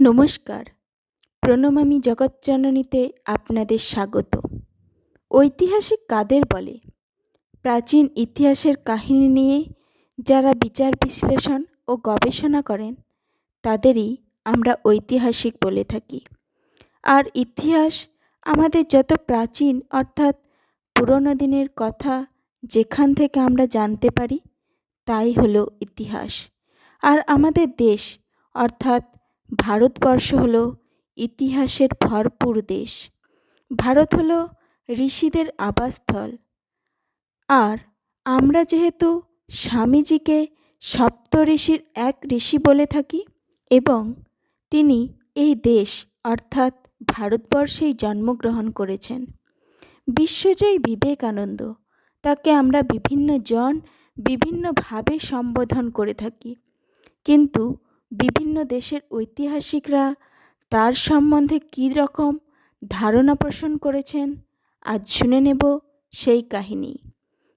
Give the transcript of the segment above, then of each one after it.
নমস্কার। প্রণমামি জগৎজননীতে আপনাদের স্বাগত। ঐতিহাসিক কাদের বলে? প্রাচীন ইতিহাসের কাহিনী নিয়ে যারা বিচার বিশ্লেষণ ও গবেষণা করেন তাদেরই আমরা ঐতিহাসিক বলে থাকি। আর ইতিহাস আমাদের যত প্রাচীন অর্থাৎ পুরনো দিনের কথা যেখান থেকে আমরা জানতে পারি তাই হলো ইতিহাস। আর আমাদের দেশ অর্থাৎ ভারতবর্ষ হলো ইতিহাসের ভরপুর দেশ। ভারত হলো ঋষিদের আবাসস্থল। আর আমরা যেহেতু স্বামীজিকে সপ্তঋষির এক ঋষি বলে থাকি এবং তিনি এই দেশ অর্থাৎ ভারতবর্ষেই জন্মগ্রহণ করেছেন। বিশ্বজয়ী বিবেকানন্দ, তাকে আমরা বিভিন্নভাবে সম্বোধন করে থাকি, কিন্তু বিভিন্ন দেশের ঐতিহাসিকরা তার সম্বন্ধে কী রকম ধারণা পোষণ করেছেন আজ শুনে নেব সেই কাহিনী।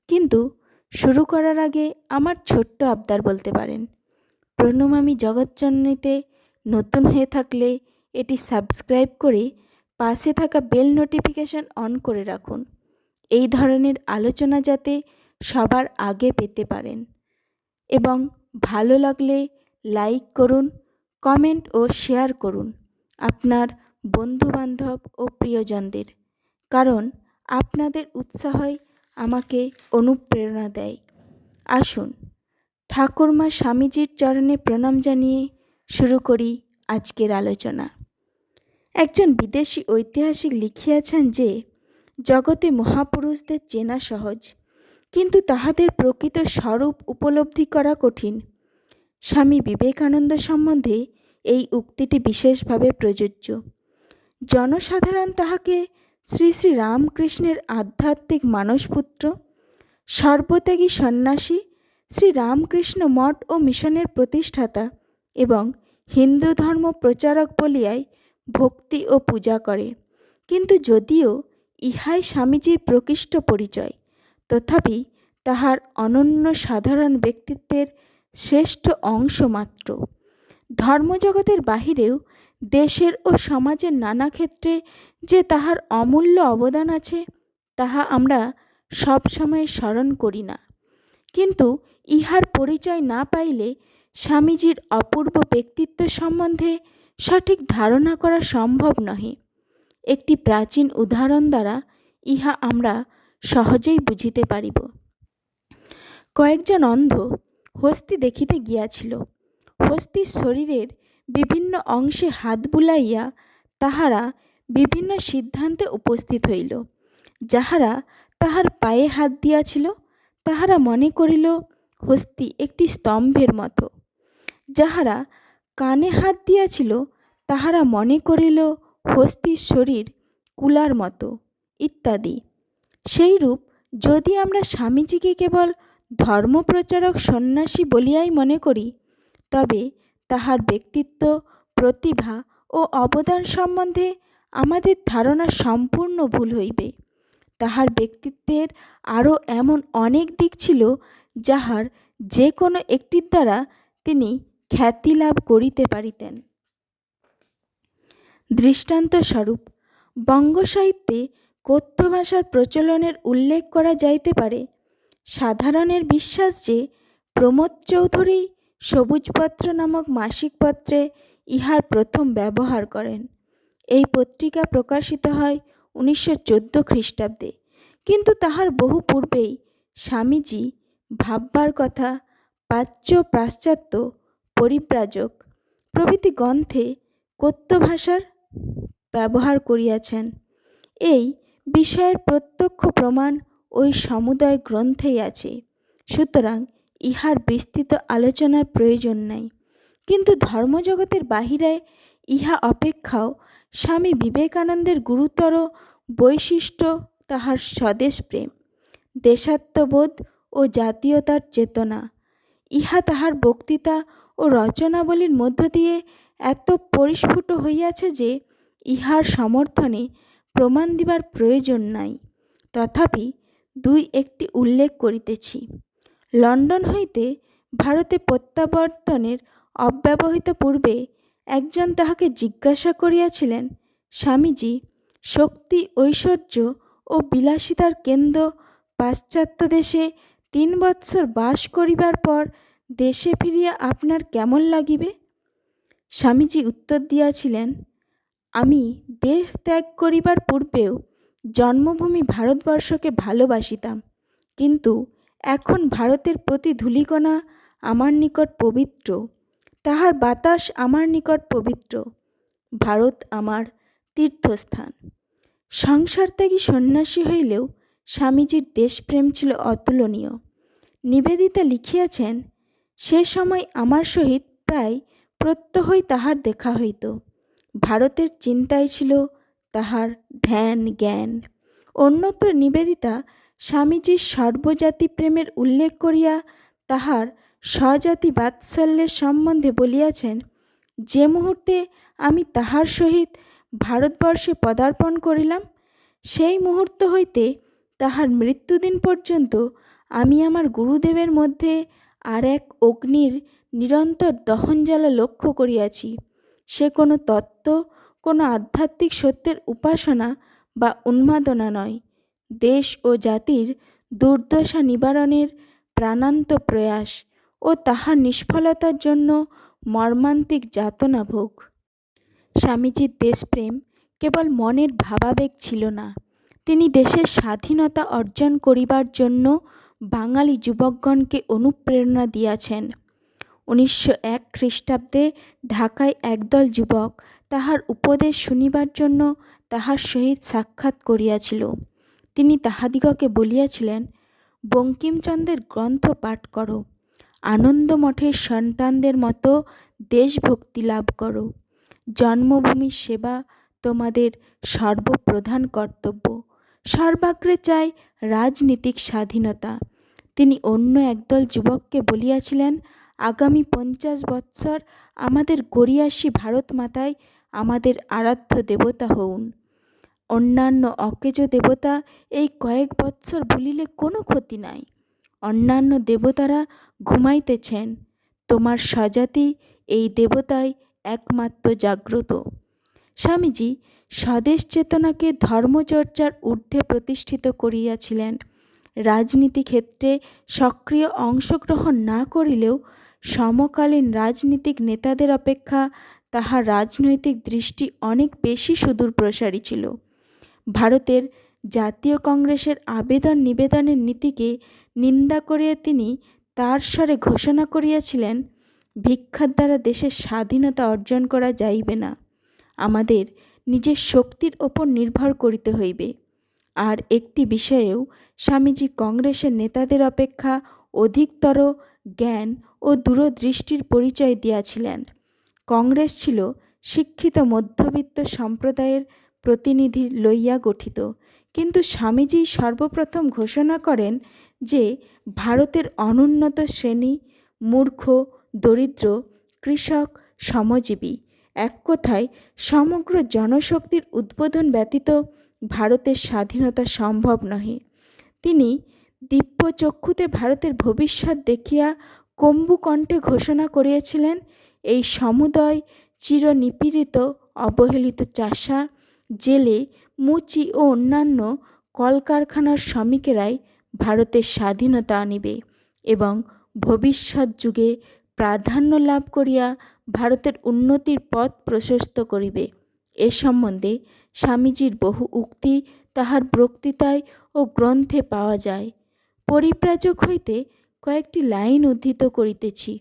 কিন্তু শুরু করার আগে আমার ছোট্ট আবদার বলতে পারেন। প্রণমামি জগৎজননীতে নতুন হয়ে থাকলে এটি সাবস্ক্রাইব করে পাশে থাকা বেল নোটিফিকেশন অন করে রাখুন, এই ধরনের আলোচনা যাতে সবার আগে পেতে পারেন। এবং ভালো লাগলে লাইক করুন, কমেন্ট ও শেয়ার করুন আপনার বন্ধুবান্ধব ও প্রিয়জনদের, কারণ আপনাদের উৎসাহই আমাকে অনুপ্রেরণা দেয়। আসুন ঠাকুরমা স্বামীজির চরণে প্রণাম জানিয়ে শুরু করি আজকের আলোচনা। একজন বিদেশি ঐতিহাসিক লিখিয়াছেন যে জগতে মহাপুরুষদের চেনা সহজ, কিন্তু তাহাদের প্রকৃত স্বরূপ উপলব্ধি করা কঠিন। স্বামী বিবেকানন্দ সম্বন্ধে এই উক্তিটি বিশেষভাবে প্রযোজ্য। জনসাধারণ তাহাকে শ্রী শ্রী রামকৃষ্ণের আধ্যাত্মিক মানসপুত্র, সর্বত্যাগী সন্ন্যাসী, শ্রী রামকৃষ্ণ মঠ ও মিশনের প্রতিষ্ঠাতা এবং হিন্দু ধর্ম প্রচারক বলিয়াই ভক্তি ও পূজা করে। কিন্তু যদিও ইহাই স্বামীজির প্রকৃষ্ট পরিচয়, তথাপি তাহার অনন্য সাধারণ ব্যক্তিত্বের শ্রেষ্ঠ অংশ মাত্র। ধর্মজগতের বাহিরেও দেশের ও সমাজের নানা ক্ষেত্রে যে তাহার অমূল্য অবদান আছে তাহা আমরা সবসময় স্মরণ করি না। কিন্তু ইহার পরিচয় না পাইলে স্বামীজির অপূর্ব ব্যক্তিত্ব সম্বন্ধে সঠিক ধারণা করা সম্ভব নহে। একটি প্রাচীন উদাহরণ দ্বারা ইহা আমরা সহজেই বুঝিতে পারিব। কয়েকজন অন্ধ হস্তি দেখিতে গিয়াছিল। হস্তির শরীরের বিভিন্ন অংশে হাত বুলাইয়া তাহারা বিভিন্ন সিদ্ধান্তে উপস্থিত হইল। যাহারা তাহার পায়ে হাত দিয়াছিল তাহারা মনে করিল হস্তি একটি স্তম্ভের মতো। যাহারা কানে হাত দিয়াছিল তাহারা মনে করিল হস্তির শরীর কুলার মতো, ইত্যাদি। সেইরূপ যদি আমরা স্বামীজিকে কেবল ধর্মপ্রচারক সন্ন্যাসী বলিয়াই মনে করি, তবে তাহার ব্যক্তিত্ব, প্রতিভা ও অবদান সম্বন্ধে আমাদের ধারণা সম্পূর্ণ ভুল হইবে। তাহার ব্যক্তিত্বের আরও এমন অনেক দিক ছিল যাহার যে কোনো একটির দ্বারা তিনি খ্যাতি লাভ করিতে পারিতেন। দৃষ্টান্তস্বরূপ বঙ্গ সাহিত্যে কথ্য ভাষার প্রচলনের উল্লেখ করা যাইতে পারে। সাধারণের বিশ্বাস যে প্রমোদ চৌধুরী সবুজপত্র নামক মাসিক পত্রে ইহার প্রথম ব্যবহার করেন। এই পত্রিকা প্রকাশিত হয় 1914 খ্রিস্টাব্দে, কিন্তু তাহার বহু পূর্বেই স্বামীজি ভাববার কথা, প্রাচ্য, পাশ্চাত্য, পরিব্রাজক প্রভৃতি গ্রন্থে কথ্য ভাষার ব্যবহার করিয়াছেন। এই বিষয়ের প্রত্যক্ষ প্রমাণ ওই সমুদয় গ্রন্থেই আছে, সুতরাং ইহার বিস্তৃত আলোচনার প্রয়োজন নাই। কিন্তু ধর্মজগতের বাহিরে ইহা অপেক্ষাও স্বামী বিবেকানন্দের গুরুতর বৈশিষ্ট্য তাহার স্বদেশ প্রেম, দেশাত্মবোধ ও জাতীয়তার চেতনা। ইহা তাহার বক্তৃতা ও রচনাবলীর মধ্য দিয়ে এত পরিস্ফুট হইয়াছে যে ইহার সমর্থনে প্রমাণ দিবার প্রয়োজন নাই। তথাপি দুই একটি উল্লেখ করিতেছি। লন্ডন হইতে ভারতে প্রত্যাবর্তনের অব্যবহিত পূর্বে একজন তাহাকে জিজ্ঞাসা করিয়াছিলেন, স্বামীজি, শক্তি, ঐশ্বর্য ও বিলাসিতার কেন্দ্র পাশ্চাত্য দেশে 3 বৎসর বাস করিবার পর দেশে ফিরিয়া আপনার কেমন লাগিবে? স্বামীজি উত্তর দিয়াছিলেন, আমি দেশ ত্যাগ করিবার পূর্বেও জন্মভূমি ভারতবর্ষকে ভালোবাসিতাম, কিন্তু এখন ভারতের প্রতি ধূলিকণা আমার নিকট পবিত্র, তাহার বাতাস আমার নিকট পবিত্র। ভারত আমার তীর্থস্থান। সংসারত্যাগী সন্ন্যাসী হইলেও স্বামীজির দেশপ্রেম ছিল অতুলনীয়। নিবেদিতা লিখিয়াছেন, সে সময় আমার সহিত প্রায় প্রত্যহই তাহার দেখা হইত। ভারতের চিন্তাই ছিল তাহার ধ্যান জ্ঞান। অন্যত্র নিবেদিতা স্বামীজির সর্বজাতি প্রেমের উল্লেখ করিয়া তাহার স্বজাতি বাৎসল্যের সম্বন্ধে বলিয়াছেন, যে মুহূর্তে আমি তাহার সহিত ভারতবর্ষে পদার্পণ করিলাম, সেই মুহূর্ত হইতে তাহার মৃত্যুদিন পর্যন্ত আমি আমার গুরুদেবের মধ্যে আর এক অগ্নির নিরন্তর দহনজ্বালা লক্ষ্য করিয়াছি। সে কোনো তত্ত্ব, কোনো আধ্যাত্মিক সত্যের উপাসনা বা উন্মাদনা নয়, দেশ ও জাতির দুর্দশা নিবারণের প্রাণান্ত প্রয়াস ও তাহার নিষ্ফলতার জন্য মর্মান্তিক যাতনা ভোগ। স্বামীজির দেশপ্রেম কেবল মনের ভাবাবেগ ছিল না, তিনি দেশের স্বাধীনতা অর্জন করিবার জন্য বাঙালি যুবকগণকে অনুপ্রেরণা দিয়াছেন। 1901 খ্রিস্টাব্দে ঢাকায় একদল যুবক তাহার উপদেশ শুনিবার জন্য তাহার সহিত সাক্ষাৎ করিয়াছিল। তিনি তাহাদিগকে বলিয়াছিলেন, বঙ্কিমচন্দ্রের গ্রন্থ পাঠ করো, আনন্দমঠের সন্তানদের মতো দেশভক্তি লাভ করো, জন্মভূমির সেবা তোমাদের সর্বপ্রধান কর্তব্য, সর্বাগ্রে চাই রাজনীতিক স্বাধীনতা। তিনি অন্য একদল যুবককে বলিয়াছিলেন, আগামী 50 বৎসর আমাদের গড়িয়াসী ভারত মাতাই আমাদের আরাধ্য দেবতা হউন। অন্যান্য অকেজ দেবতা এই কয়েক বৎসর ভুলিলে কোনো ক্ষতি নাই। অন্যান্য দেবতারা ঘুমাইতেছেন, তোমার স্বজাতি এই দেবতাই একমাত্র জাগ্রত। স্বামীজি স্বদেশ চেতনাকে ধর্মচর্চার ঊর্ধ্বে প্রতিষ্ঠিত করিয়াছিলেন। রাজনীতি ক্ষেত্রে সক্রিয় অংশগ্রহণ না করিলেও সমকালীন রাজনীতিক নেতাদের অপেক্ষা তাহার রাজনৈতিক দৃষ্টি অনেক বেশি সুদূরপ্রসারী ছিল। ভারতের জাতীয় কংগ্রেসের আবেদন নিবেদনের নীতিকে নিন্দা করিয়া তিনি তার স্বরে ঘোষণা করিয়াছিলেন, ভিক্ষার দ্বারা দেশের স্বাধীনতা অর্জন করা যাইবে না, আমাদের নিজের শক্তির ওপর নির্ভর করিতে হইবে। আর একটি বিষয়েও স্বামীজি কংগ্রেসের নেতাদের অপেক্ষা অধিকতর জ্ঞান ও দূরদৃষ্টির পরিচয় দিয়াছিলেন। কংগ্রেস ছিল শিক্ষিত মধ্যবিত্ত সম্প্রদায়ের প্রতিনিধি লইয়া গঠিত, কিন্তু স্বামীজি সর্বপ্রথম ঘোষণা করেন যে ভারতের অনুন্নত শ্রেণী, মূর্খ, দরিদ্র, কৃষক, শ্রমজীবী, এক কথায় সমগ্র জনশক্তির উদ্বোধন ব্যতীত ভারতের স্বাধীনতা সম্ভব নহে। তিনি দিব্যচক্ষুতে ভারতের ভবিষ্যৎ দেখিয়া কম্বুকণ্ঠে ঘোষণা করিয়াছিলেন, এই সমুদয় চিরনিপীড়িত অবহেলিত চাষা, জেলে, মুচি ও অন্যান্য কলকারখানার শ্রমিকেরাই ভারতের স্বাধীনতা আনিবে এবং ভবিষ্যৎ যুগে প্রাধান্য লাভ করিয়া ভারতের উন্নতির পথ প্রশস্ত করিবে। এ সম্বন্ধে স্বামীজির বহু উক্তি তাহার বক্তৃতায় ও গ্রন্থে পাওয়া যায়। পরিব্রাজক হইতে কয়েকটি লাইন উদ্ধৃত করিতেছি।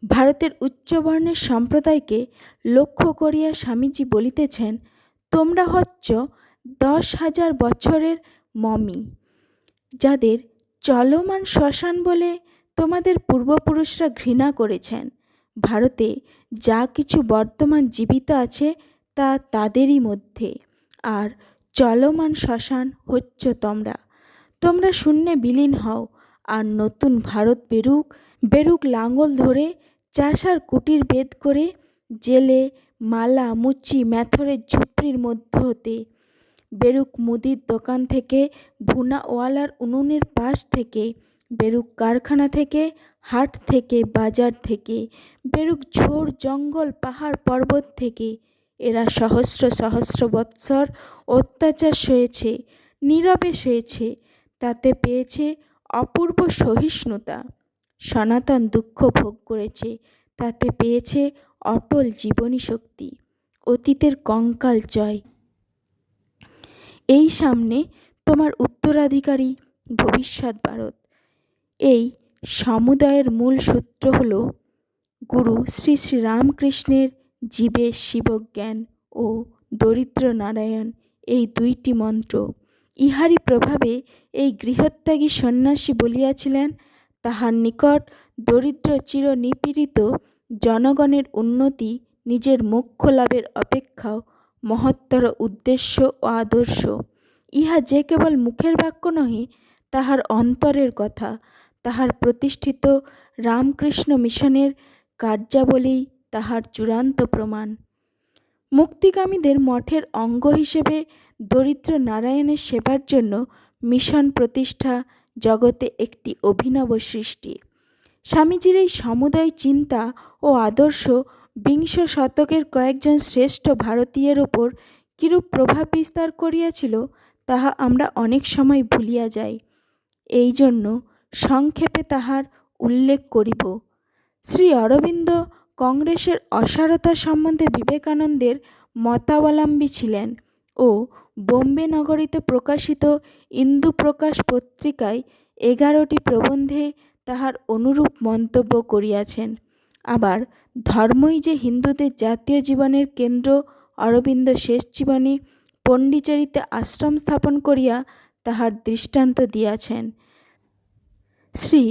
ভারতের উচ্চবর্ণের সম্প্রদায়কে লক্ষ্য করিয়া স্বামীজি বলিতেছেন, তোমরা হচ্ছ 10,000 বছরের মমি, যাদের চলমান শ্মশান বলে তোমাদের পূর্বপুরুষরা ঘৃণা করেছেন। ভারতে যা কিছু বর্তমান জীবিত আছে তা তাদেরই মধ্যে, আর চলমান শ্মশান হচ্ছ তোমরা। তোমরা শূন্যে বিলীন হও, আর নতুন ভারত বেরুক লাঙল ধরে, চাষার কুটির ভেদ করে, জেলে, মালা, মুচি, মেথরের ঝুপড়ির মধ্য হতে, বেরুক মুদির দোকান থেকে, ভুনাওয়ালার উনুনের পাশ থেকে, বেরুক কারখানা থেকে, হাট থেকে, বাজার থেকে, বেরুক ঝোড় জঙ্গল পাহাড় পর্বত থেকে, এরা সহস্র সহস্র বৎসর অত্যাচার সয়েছে, নীরবে সয়েছে, তাতে পেয়েছে অপূর্ব সহিষ্ণুতা। সনাতন দুঃখ ভোগ করেছে, তাতে পেয়েছে অটল জীবনী শক্তি, অতীতের কঙ্কাল জয়। এই সামনে তোমার উত্তরাধিকারী ভবিষ্যৎ ভারত। এই সমুদয়ের মূল সূত্র হল গুরু শ্রী শ্রী রামকৃষ্ণের জীবের শিবজ্ঞান ও দরিদ্র নারায়ণ, এই দুইটি মন্ত্র। ইহারই প্রভাবে এই গৃহত্যাগী সন্ন্যাসী বলিয়াছিলেন, তাহার নিকট দরিদ্র চির নিপীড়িত জনগণের উন্নতি নিজের মোক্ষ লাভের অপেক্ষাও মহত্তর উদ্দেশ্য ও আদর্শ। ইহা যে কেবল মুখের বাক্য নহে, তাহার অন্তরের কথা, তাহার প্রতিষ্ঠিত রামকৃষ্ণ মিশনের কার্যাবলী তাহার চূড়ান্ত প্রমাণ। মুক্তিকামীদের মঠের অঙ্গ হিসেবে দরিদ্র নারায়ণের সেবার জন্য মিশন প্রতিষ্ঠা জগতে একটি অভিনব সৃষ্টি। স্বামীজির এই সমুদয় চিন্তা ও আদর্শ বিংশ শতকের কয়েকজন শ্রেষ্ঠ ভারতীয়ের ওপর কিরূপ প্রভাব বিস্তার করিয়াছিল, তাহা আমরা অনেক সময় ভুলিয়া যাই। এই জন্য সংক্ষেপে তাহার উল্লেখ করিব। শ্রী অরবিন্দ কংগ্রেসের অসারতা সম্বন্ধে বিবেকানন্দের মতাবলম্বী ছিলেন ও বোম্বে নগরীতে প্রকাশিত ইন্দুপ্রকাশ পত্রিকায় 11টি প্রবন্ধে তাহার অনুরূপ মন্তব্য করিয়াছেন। আবার ধর্মই যে হিন্দুদের জাতীয় জীবনের কেন্দ্র, অরবিন্দ শেষ জীবনে পণ্ডিচেরিতে আশ্রম স্থাপন করিয়া তাহার দৃষ্টান্ত দিয়াছেন। শ্রী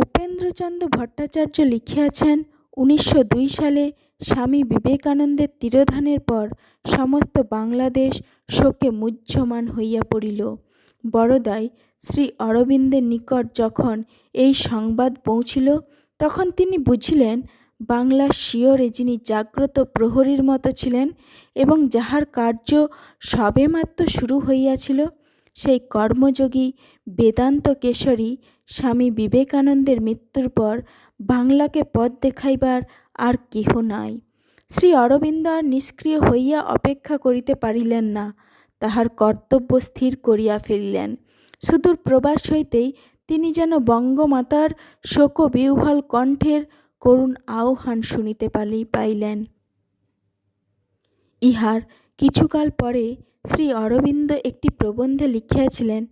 উপেন্দ্রচন্দ্র ভট্টাচার্য লিখিয়াছেন, 1902 সালে স্বামী বিবেকানন্দের তিরোধানের পর সমস্ত বাংলাদেশ শোকে মুহ্যমান হইয়া পড়িল। বরোদায় শ্রী অরবিন্দের নিকট যখন এই সংবাদ পৌঁছিল, তখন তিনি বুঝিলেন বাংলার শিয়রে যিনি জাগ্রত প্রহরীর মতো ছিলেন এবং যাহার কার্য সবেমাত্র শুরু হইয়াছিল, সেই কর্মযোগী বেদান্ত কেশরী স্বামী বিবেকানন্দের মৃত্যুর পর বাংলাকে পথ দেখাইবার আর কেহ নাই। শ্রী অরবিন্দ আর নিষ্ক্রিয় হইয়া অপেক্ষা করিতে পারিলেন না, তাহার কর্তব্য স্থির করিয়া ফেলিলেন। সুদূর প্রবাস হইতেই তিনি যেন বঙ্গমাতার শোকবিহ্বল কণ্ঠের করুণ আহ্বান শুনিতে পাইলেন। ইহার কিছুকাল পরে শ্রী অরবিন্দ একটি প্রবন্ধে লিখিয়াছিলেন,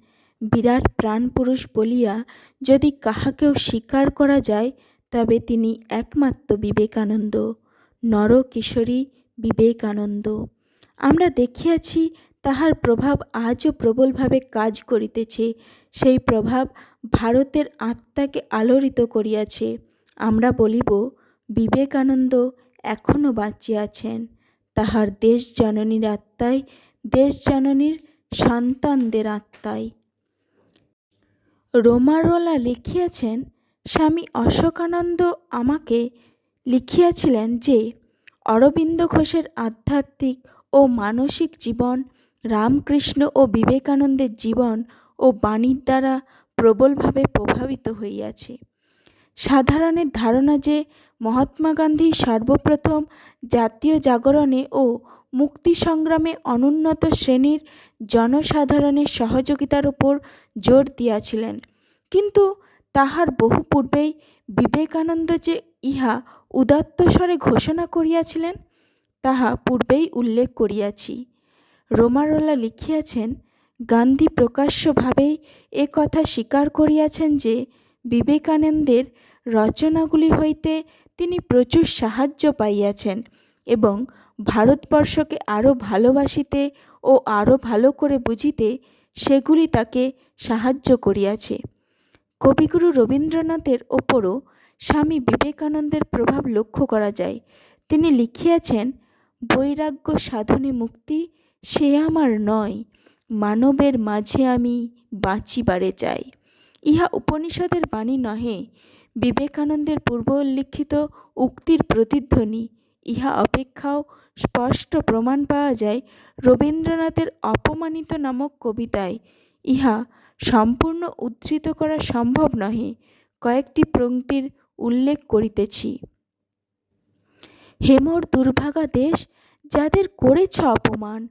বিরাট প্রাণপুরুষ বলিয়া যদি কাহাকেও স্বীকার করা যায়, তবে তিনি একমাত্র বিবেকানন্দ, নরকিশোরী বিবেকানন্দ। আমরা দেখিয়াছি তাহার প্রভাব আজও প্রবলভাবে কাজ করিতেছে। সেই প্রভাব ভারতের আত্মাকে আলোড়িত করিয়াছে। আমরা বলিব, বিবেকানন্দ এখনও বাঁচিয়া আছেন, তাহার দেশ জননীর আত্মায়, দেশ জননীর সন্তানদের আত্মায়। রোমারোলা লিখিয়াছেন, স্বামী অশোকানন্দ আমাকে লিখিয়াছিলেন যে অরবিন্দ ঘোষের আধ্যাত্মিক ও মানসিক জীবন রামকৃষ্ণ ও বিবেকানন্দের জীবন ও বাণীর দ্বারা প্রবলভাবে প্রভাবিত হইয়াছে। সাধারণের ধারণা যে মহাত্মা গান্ধী সর্বপ্রথম জাতীয় জাগরণে ও মুক্তি সংগ্রামে অনুন্নত শ্রেণীর জনসাধারণের সহযোগিতার উপর জোর দিয়াছিলেন, কিন্তু তাহার বহু পূর্বেই বিবেকানন্দ যে ইহা উদাত্ত স্বরে ঘোষণা করিয়াছিলেন, তাহা পূর্বেই উল্লেখ করিয়াছি। রোমারোলা লিখিয়াছেন, গান্ধী প্রকাশ্যভাবেই এ কথা স্বীকার করিয়াছেন যে বিবেকানন্দের রচনাগুলি হইতে তিনি প্রচুর সাহায্য পাইয়াছেন এবং ভারতবর্ষকে আরও ভালোবাসিতে ও আরও ভালো করে বুঝিতে সেগুলি তাকে সাহায্য করিয়াছে। কবিগুরু রবীন্দ্রনাথের ওপরও স্বামী বিবেকানন্দের প্রভাব লক্ষ্য করা যায়। তিনি লিখিয়াছেন, বৈরাগ্য সাধনে মুক্তি সে আমার নয়, মানবের মাঝে আমি বাঁচিবারে চাই। ইহা উপনিষদের বাণী নহে, বিবেকানন্দের পূর্ব উল্লিখিত উক্তির প্রতিধ্বনি। ইহা অপেক্ষাও স্পষ্ট প্রমাণ পাওয়া যায় রবীন্দ্রনাথের অপমানিত নামক কবিতায়। ইহা সম্পূর্ণ উদ্ধৃত করা সম্ভব নহে, কয়েকটি পংক্তির উল্লেখ করিতেছি। হেমোর দুর্ভাগা দেশ, যাদের করেছ অপমান,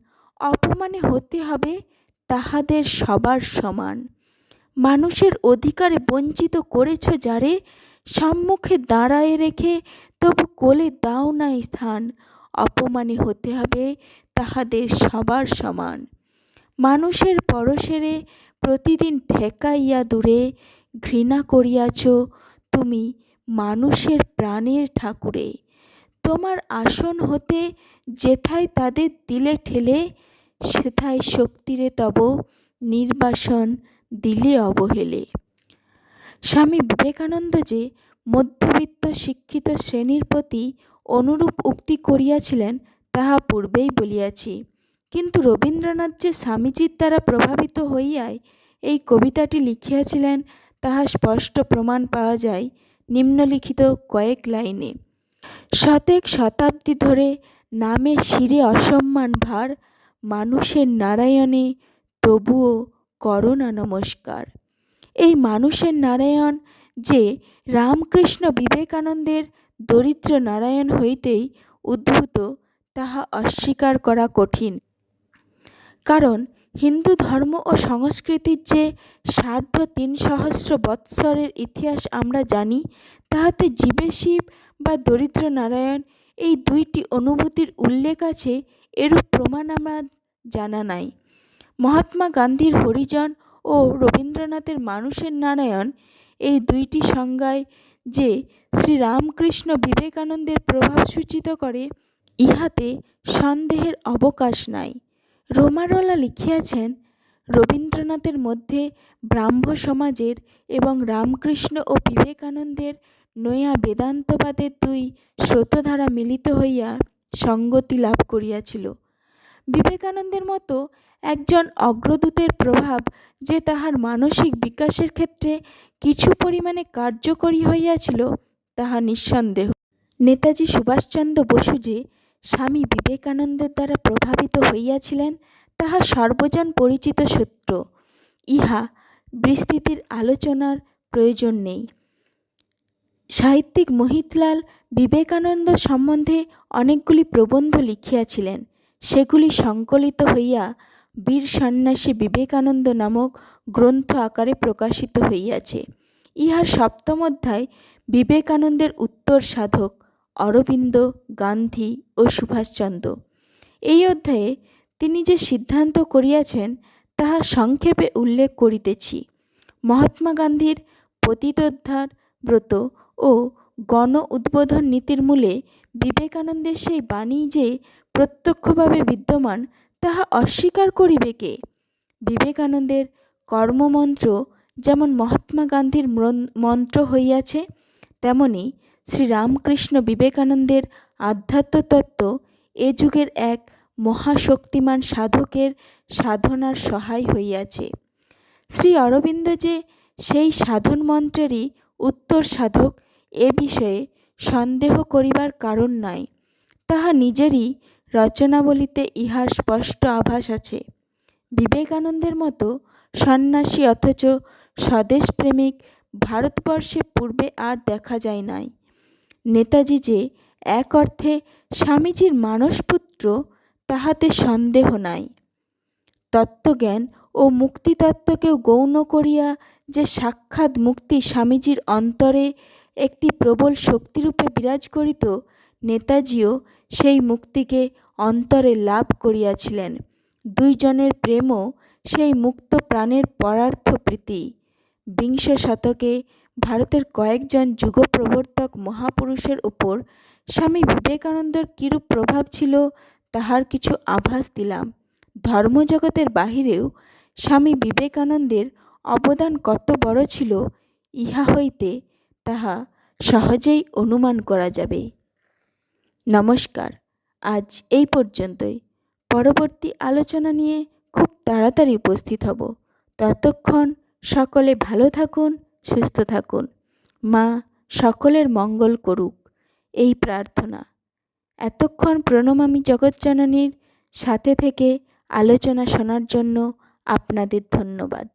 অপমানে হতে হবে তাহাদের সবার সমান। মানুষের অধিকারে বঞ্চিত করেছ যারে, সম্মুখে দাঁড়ায়ে রেখে তবু কোলে দাও নাই স্থান, অপমানে হতে হবে তাহাদের সবার সমান। মানুষের পরশেরে প্রতিদিন ঠেকাইয়া দূরে, ঘৃণা করিয়াছ তুমি মানুষের প্রাণের ঠাকুরে। তোমার আসন হতে যেথায় তাদের দিলে ঠেলে, সেথায় শক্তিরে তব নির্বাসন দিলে অবহেলে। স্বামী বিবেকানন্দ যে মধ্যবিত্ত শিক্ষিত শ্রেণীর প্রতি অনুরূপ উক্তি করিয়াছিলেন তাহা পূর্বেই বলিয়াছি, কিন্তু রবীন্দ্রনাথ যে স্বামীজির দ্বারা প্রভাবিত হইয়াই এই কবিতাটি লিখিয়াছিলেন তাহা স্পষ্ট প্রমাণ পাওয়া যায় নিম্নলিখিত কয়েক লাইনে। শতেক শতাব্দী ধরে নামে শিরে অসম্মান ভার, মানুষের নারায়ণে তবুও করো না নমস্কার। এই মানুষের নারায়ণ যে রামকৃষ্ণ বিবেকানন্দের দরিদ্র নারায়ণ হইতেই উদ্ভূত তাহা অস্বীকার করা কঠিন। কারণ হিন্দু ধর্ম ও সংস্কৃতির যে সার্ধ ৩০০ বৎসরের ইতিহাস আমরা জানি, তাহাতে জীবে শিব বা দরিদ্র নারায়ণ এই দুইটি অনুভূতির উল্লেখ আছে, এরূপ প্রমাণ আমার জানা নাই। মহাত্মা গান্ধীর হরিজন ও রবীন্দ্রনাথের মানুষের নারায়ণ এই দুইটি সংজ্ঞায় যে শ্রীরামকৃষ্ণ বিবেকানন্দের প্রভাব সূচিত করে, ইহাতে সন্দেহের অবকাশ নাই। রোমারোলা লিখিয়াছেন, রবীন্দ্রনাথের মধ্যে ব্রাহ্ম সমাজের এবং রামকৃষ্ণ ও বিবেকানন্দের নয়া বেদান্তবাদের দুই স্রোতধারা মিলিত হইয়া সঙ্গতি লাভ করিয়াছিল। বিবেকানন্দের মতো একজন অগ্রদূতের প্রভাব যে তাহার মানসিক বিকাশের ক্ষেত্রে কিছু পরিমাণে কার্যকরী হইয়াছিল তাহা নিঃসন্দেহ। নেতাজি সুভাষচন্দ্র বসু যে স্বামী বিবেকানন্দের দ্বারা প্রভাবিত হইয়াছিলেন তাহা সর্বজন পরিচিত সত্য, ইহা বিস্তৃতির আলোচনার প্রয়োজন নেই। সাহিত্যিক মোহিতলাল বিবেকানন্দ সম্বন্ধে অনেকগুলি প্রবন্ধ লিখিয়াছিলেন, সেগুলি সংকলিত হইয়া বীর সন্ন্যাসী বিবেকানন্দ নামক গ্রন্থ আকারে প্রকাশিত হইয়াছে। ইহার ৭ম অধ্যায় বিবেকানন্দের উত্তর সাধক অরবিন্দ, গান্ধী ও সুভাষচন্দ্র। এই অধ্যায়ে তিনি যে সিদ্ধান্ত করিয়াছেন তাহা সংক্ষেপে উল্লেখ করিতেছি। মহাত্মা গান্ধীর পতিতোদ্ধার ব্রত ও গণ উদ্বোধন নীতির মূলে বিবেকানন্দের সেই বাণী যে প্রত্যক্ষভাবে বিদ্যমান তাহা অস্বীকার করিবে কে? বিবেকানন্দের কর্মমন্ত্র যেমন মহাত্মা গান্ধীর মন্ত্র হইয়াছে, তেমনি শ্রীরামকৃষ্ণ বিবেকানন্দের আধ্যাত্মতত্ত্ব এ যুগের এক মহাশক্তিমান সাধকের সাধনার সহায় হইয়াছে। শ্রী অরবিন্দ যে সেই সাধন মন্ত্রেরই উত্তর সাধক, এ বিষয়ে সন্দেহ করিবার কারণ নাই। তাহা নিজেরই রচনাবলিতে ইহার স্পষ্ট আভাস আছে। বিবেকানন্দের মতো সন্ন্যাসী অথচ স্বদেশপ্রেমিক ভারতবর্ষে পূর্বে আর দেখা যায় নাই। নেতাজি যে এক অর্থে স্বামীজির মানসপুত্র তাহাতে সন্দেহ নাই। তত্ত্বজ্ঞান ও মুক্তিতত্ত্বকেও গৌণ করিয়া যে সাক্ষাৎ মুক্তি স্বামীজির অন্তরে একটি প্রবল শক্তিরূপে বিরাজ করিত, নেতাজিও সেই মুক্তিকে অন্তরে লাভ করিয়াছিলেন। দুইজনের প্রেমও সেই মুক্ত প্রাণের পরার্থ প্রীতি। বিংশ শতকে ভারতের কয়েকজন যুগপ্রবর্তক মহাপুরুষের উপর স্বামী বিবেকানন্দের কিরূপ প্রভাব ছিল তাহার কিছু আভাস দিলাম। ধর্মজগতের বাহিরেও স্বামী বিবেকানন্দের অবদান কত বড় ছিল, ইহা হইতে তাহা সহজেই অনুমান করা যাবে। নমস্কার, আজ এই পর্যন্তই। পরবর্তী আলোচনা নিয়ে খুব তাড়াতাড়ি উপস্থিত হব। ততক্ষণ সকলে ভালো থাকুন, সুস্থ থাকুন। মা সকলের মঙ্গল করুক, এই প্রার্থনা। এতক্ষণ প্রণমামী জগৎজননীর সাথে থেকে আলোচনা শোনার জন্য আপনাদের ধন্যবাদ।